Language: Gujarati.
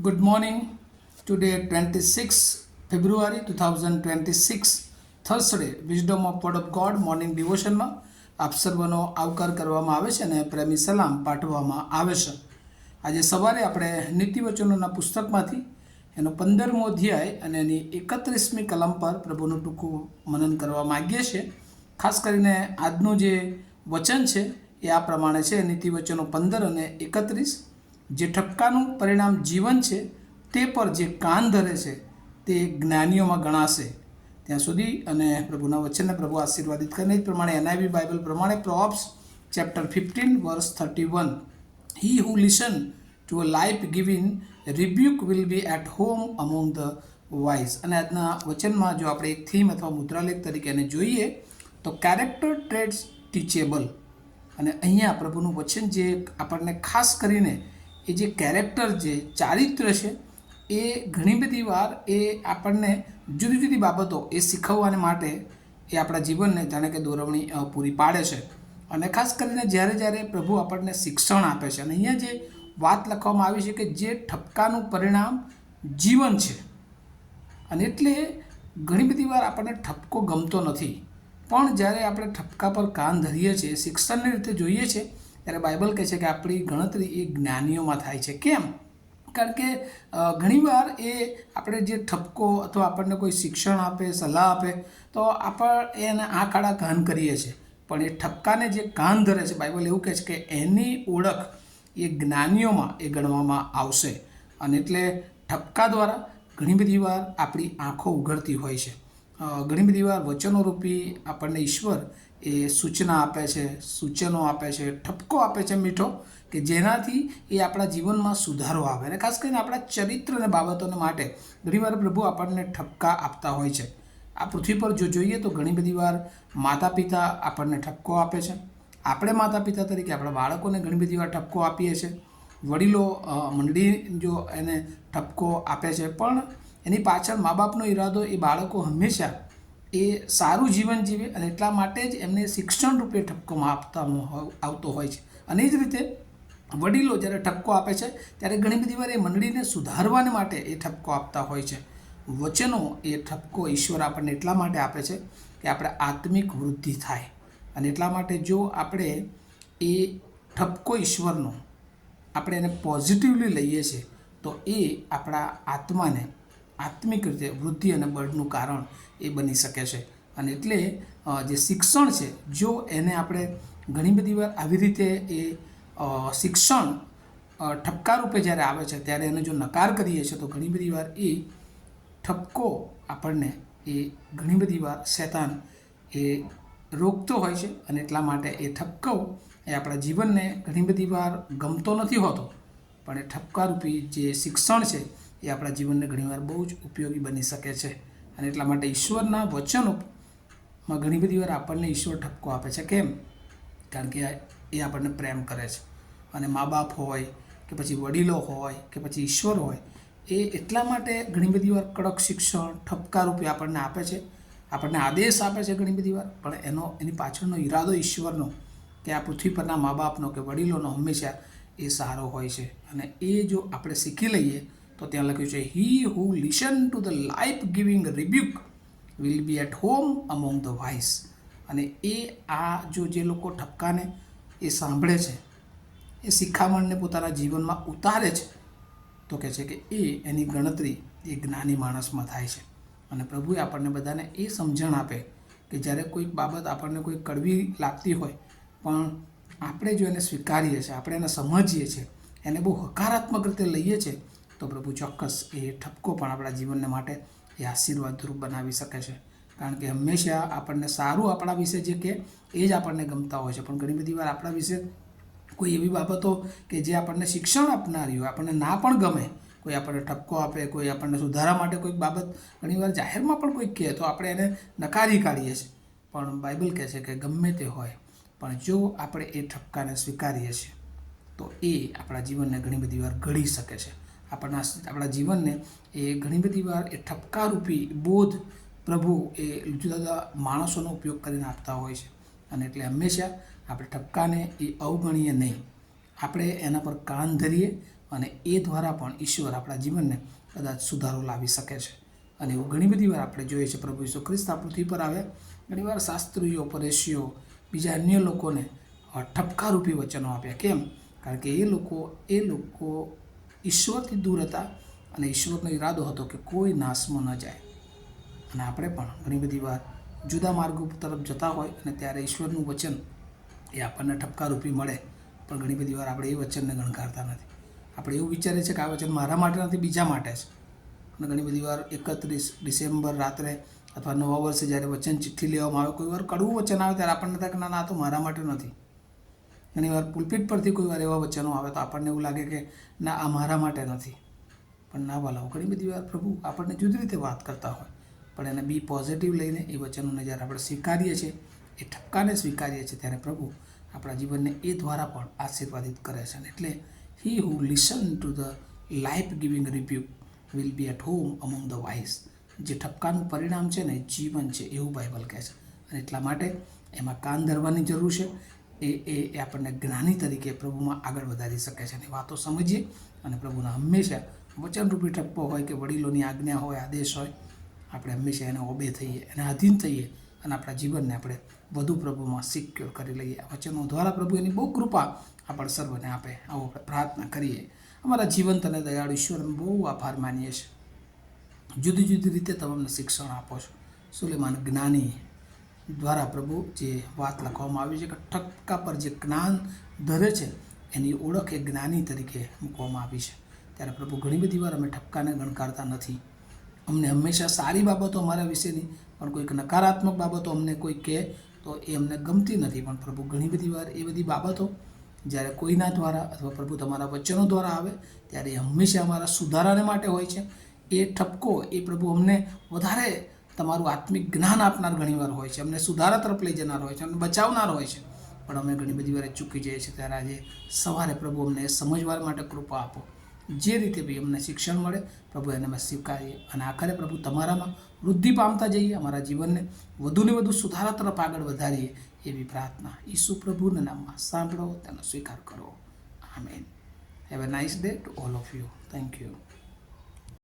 Good morning. Today, 26 February 2026, Thursday, Wisdom of Word of God morning ડિવોશનમાં આપ સર્વનો આવકાર કરવામાં આવે છે અને પ્રેમી સલામ પાઠવવામાં આવે છે. આજે સવારે આપણે નીતિવચનોના પુસ્તકમાંથી એનો 15મો અધ્યાય અને એની 31મી કલમ પર પ્રભુનું ટૂંકું મનન કરવા માગીએ છીએ. ખાસ કરીને આજનું જે વચન છે એ આ પ્રમાણે છે. નીતિવચનો 15 અને 31. જે ઠપકાનું પરિણામ જીવન છે તે પર જે કાન ધરે છે તે જ્ઞાનીઓમાં ગણાશે. ત્યાં સુધી અને પ્રભુના વચનને પ્રભુ આશીર્વાદિત કરીને જ પ્રમાણે NIV બાઇબલ પ્રમાણે probes chapter 15 વર્સ 31. He who listen to a life giving rebuke will be at home among the wise. અને આજના વચનમાં જો આપણે એક થીમ અથવા મુદ્રાલેખ તરીકે એને જોઈએ તો કેરેક્ટર ટ્રેટ્સ ટીચેબલ. અને અહીંયા પ્રભુનું વચન જે આપણને ખાસ કરીને એ જે કેરેક્ટર જે ચારિત્ર છે એ ઘણી બધી વાર એ આપણને જુદી જુદી બાબતો એ શીખવવાને માટે એ આપણા જીવનને જાણે કે દોરવણી પૂરી પાડે છે. અને ખાસ કરીને જ્યારે પ્રભુ આપણને શિક્ષણ આપે છે અને અહીંયા જે વાત લખવામાં આવી છે કે જે ઠપકાનું પરિણામ જીવન છે. અને એટલે ઘણી બધી વાર આપણને ઠપકો ગમતો નથી, પણ જ્યારે આપણે ઠપકા પર કાન ધરીએ છીએ, શિક્ષણની રીતે જોઈએ છીએ, ત્યારે બાઇબલ કહે છે કે આપણી ગણતરી એ જ્ઞાનીઓમાં થાય છે. કેમ? કારણ કે ઘણીવાર એ આપણે જે ઠપકો અથવા આપણને કોઈ શિક્ષણ આપે, સલાહ આપે તો આપણે એને આંખ આડા કાન કરીએ છીએ, પણ એ ઠપકાને જે કાન ધરે છે બાઇબલ એવું કહે છે કે એની ઓળખ એ જ્ઞાનીઓમાં એ ગણવામાં આવશે. અને એટલે ઠપકા દ્વારા ઘણી બધી વાર આપણી આંખો ઉઘડતી હોય છે. ઘણી બધી વાર વચનોરૂપી આપણને ઈશ્વર એ સૂચના આપે છે, સૂચનો આપે છે, ઠપકો આપે છે મીઠો, કે જેનાથી એ આપણા જીવનમાં સુધારો આવે. અને ખાસ કરીને આપણા ચરિત્ર અને બાબતોને માટે ઘણીવાર પ્રભુ આપણને ઠપકા આપતા હોય છે. આ પૃથ્વી પર જો જોઈએ તો ઘણી બધી વાર માતા પિતા આપણને ઠપકો આપે છે. આપણે માતા પિતા તરીકે આપણા બાળકોને ઘણી બધી વાર ઠપકો આપીએ છીએ. વડીલો મંડળી જો એને ઠપકો આપે છે, પણ એની પાછળ મા બાપનો ઈરાદો એ બાળકો હંમેશા એ સારું જીવન જીવે અને એટલા માટે જ એમને શિક્ષણ રૂપે ઠપકોમાં આપવામાં આવતો હોય છે. અને એ જ રીતે વડીલો જ્યારે ઠપકો આપે છે ત્યારે ઘણી બધી વાર એ મંડળીને સુધારવાને માટે એ ઠપકો આપતા હોય છે. વચનો એ ઠપકો ઈશ્વર આપણને એટલા માટે આપે છે કે આપણે આત્મિક વૃદ્ધિ થાય. અને એટલા માટે જો આપણે એ ઠપકો ઈશ્વરનો આપણે એને પોઝિટિવલી લઈએ છીએ તો એ આપણા આત્માને આત્મિક રીતે વૃદ્ધિ અને બળનું કારણ એ બની શકે છે. અને એટલે જે શિક્ષણ છે જો એને આપણે ઘણી બધી વાર આવી રીતે એ શિક્ષણ ઠપકા રૂપે જ્યારે આવે છે ત્યારે એને જો નકાર કરીએ છીએ તો ઘણી બધી વાર એ ઠપકો આપણને એ ઘણી બધી વાર શૈતાન એ રોકતો હોય છે. અને એટલા માટે એ ઠપકો એ આપણા જીવનને ઘણી બધી વાર ગમતો નથી હોતો, પણ એ ઠપકારૂપી જે શિક્ષણ છે એ આપણા જીવનને ઘણીવાર બહુ જ ઉપયોગી બની શકે છે. અને એટલા માટે ઈશ્વરના વચનોમાં ઘણી બધી વાર આપણને ઈશ્વર ઠપકો આપે છે. કેમ? કારણ કે એ આપણને પ્રેમ કરે છે. અને મા બાપ હોય કે પછી વડીલો હોય કે પછી ઈશ્વર હોય એ એટલા માટે ઘણી બધી વાર કડક શિક્ષણ ઠપકા રૂપે આપણને આપે છે, આપણને આદેશ આપે છે ઘણી બધી વાર, પણ એની પાછળનો ઈરાદો ઈશ્વરનો કે આ પૃથ્વી પરના મા બાપનો કે વડીલોનો હંમેશા એ સારો હોય છે. અને એ જો આપણે શીખી લઈએ તો ત્યાં લખ્યું છે he who listen to the life giving rebuke will be at home among the wise. અને એ આ જો જે લોકો ઠપકાને એ સાંભળે છે, એ શિખામણને પોતાના જીવનમાં ઉતારે છે, તો કહે છે કે એની ગણતરી એ જ્ઞાની માણસમાં થાય છે. અને પ્રભુએ આપણને બધાને એ સમજણ આપે કે જ્યારે કોઈક બાબત આપણને કોઈ કડવી લાગતી હોય પણ આપણે જો એને સ્વીકારીએ છીએ, આપણે એને સમજીએ છીએ, એને બહુ હકારાત્મક રીતે લઈએ છીએ, તો પ્રભુ ચોક્કસ એ ઠપકો પણ આપણા જીવનને માટે એ આશીર્વાદરૂપ બનાવી શકે છે. કારણ કે હંમેશા આપણને સારું આપણા વિશે જે કે એ જ આપણને ગમતા હોય છે, પણ ઘણી બધી વાર આપણા વિશે કોઈ એવી બાબતો કે જે આપણને શિક્ષણ આપનારી હોય, આપણને ના પણ ગમે, કોઈ આપણને ઠપકો આપે, કોઈ આપણને સુધારા માટે કોઈક બાબત ઘણીવાર જાહેરમાં પણ કોઈક કહે તો આપણે એને નકારી કાઢીએ છીએ. પણ બાઇબલ કહે છે કે ગમે તે હોય, પણ જો આપણે એ ઠપકાને સ્વીકારીએ છીએ તો એ આપણા જીવનને ઘણી બધી વાર ઘડી શકે છે. આપણા જીવનને એ ઘણી બધી વાર એ ઠપકારૂપી બોધ પ્રભુ એ જુદા જુદા માણસોનો ઉપયોગ કરીને આપતા હોય છે. અને એટલે હંમેશા આપણે ઠપકાને એ અવગણીએ નહીં, આપણે એના પર કાન ધરીએ અને એ દ્વારા પણ ઈશ્વર આપણા જીવનને કદાચ સુધારો લાવી શકે છે. અને એવું ઘણી બધી વાર આપણે જોઈએ છે, પ્રભુ ઈસુ ખ્રિસ્ત આ પૃથ્વી પર આવ્યા, ઘણીવાર શાસ્ત્રીઓ, પરેશીઓ, બીજા અન્ય લોકોને ઠપકારૂપી વચનો આપ્યા. કેમ? કારણ કે એ લોકો ઈશ્વરથી દૂર હતા અને ઈશ્વરનો ઈરાદો હતો કે કોઈ નાશમાં ન જાય. અને આપણે પણ ઘણી બધી વાર જુદા માર્ગો તરફ જતા હોય અને ત્યારે ઈશ્વરનું વચન એ આપણને ઠપકારૂપી મળે, પણ ઘણી બધી વાર આપણે એ વચનને ગણકારતા નથી. આપણે એવું વિચારીએ છીએ કે આ વચન મારા માટે નથી, બીજા માટે છે. અને ઘણી બધી વાર 31 ડિસેમ્બર રાત્રે અથવા નવા વર્ષે જ્યારે વચન ચિઠ્ઠી લેવામાં આવે, કોઈ વાર કડવું વચન આવે ત્યારે આપણને થાય કે ના આ તો મારા માટે નથી. ઘણીવાર પુલપિટ પરથી કોઈ વાર એવા વચનો આવે તો આપણને એવું લાગે કે ના આ મારા માટે નથી. પણ ના વાલાઓ, ઘણી બધી વાર પ્રભુ આપણને જુદી રીતે વાત કરતા હોય, પણ એને બી પોઝિટિવ લઈને એ વચનોને જ્યારે આપણે સ્વીકારીએ છીએ, એ ઠપકાને સ્વીકારીએ છીએ, ત્યારે પ્રભુ આપણા જીવનને એ દ્વારા પણ આશીર્વાદિત કરે છે. એટલે he who listen to the life giving rebuke will be at home among the wise. જે ઠપકાનું પરિણામ છે ને, જીવન છે, એવું બાઇબલ કહે છે. અને એટલા માટે એમાં કાન ધરવાની જરૂર છે. એ આપણને જ્ઞાની તરીકે પ્રભુમાં આગળ વધારી શકે છે. અને વાતો સમજીએ અને પ્રભુના હંમેશા વચનરૂપી ઠપકો હોય કે વડીલોની આજ્ઞા હોય, આદેશ હોય, આપણે હંમેશા એને ઓબે થઈએ, એને આધીન થઈએ અને આપણા જીવનને આપણે વધુ પ્રભુમાં સિક્યોર કરી લઈએ. આ વચનો દ્વારા પ્રભુ એની બહુ કૃપા આપણે સર્વને આપે, આવો આપણે પ્રાર્થના કરીએ. અમારા જીવંત અને દયાળુ ઈશ્વરનો બહુ આભાર માનીએ છીએ. જુદી જુદી રીતે તમે અમને શિક્ષણ આપો છો. સુલેમાન જ્ઞાની દ્વારા પ્રભુ જે વાત લખવામાં આવી છે કે ઠપકા પર જે જ્ઞાન ધરે છે એની ઓળખ એ જ્ઞાની તરીકે મૂકવામાં આવી છે. ત્યારે પ્રભુ ઘણી બધી વાર અમે ઠપકાને ગણકારતા નથી. અમને હંમેશા સારી બાબતો અમારા વિશેની, પણ કોઈક નકારાત્મક બાબતો અમને કોઈ કહે તો એ અમને ગમતી નથી. પણ પ્રભુ ઘણી બધી વાર એ બધી બાબતો જ્યારે કોઈના દ્વારા અથવા પ્રભુ તમારા વચનો દ્વારા આવે ત્યારે એ હંમેશા અમારા સુધારાને માટે હોય છે. એ ઠપકો એ પ્રભુ અમને વધારે તમારું આત્મિક જ્ઞાન આપનાર ઘણીવાર હોય છે, અમને સુધારા તરફ લઈ જનાર હોય છે, અમને બચાવનાર હોય છે. પણ અમે ઘણી બધી વાર ચૂકી જઈએ છીએ. ત્યારે આજે સવારે પ્રભુ અમને સમજવા માટે કૃપા આપો. જે રીતે બી અમને શિક્ષણ મળે પ્રભુ એને અમે સ્વીકારીએ અને આખરે પ્રભુ તમારામાં વૃદ્ધિ પામતા જઈએ, અમારા જીવનને વધુને વધુ સુધારા તરફ આગળ વધારીએ, એવી પ્રાર્થના ઈસુ પ્રભુના નામમાં સાંભળો, તેનો સ્વીકાર કરો. Amen. Have a nice day to all of you. Thank you.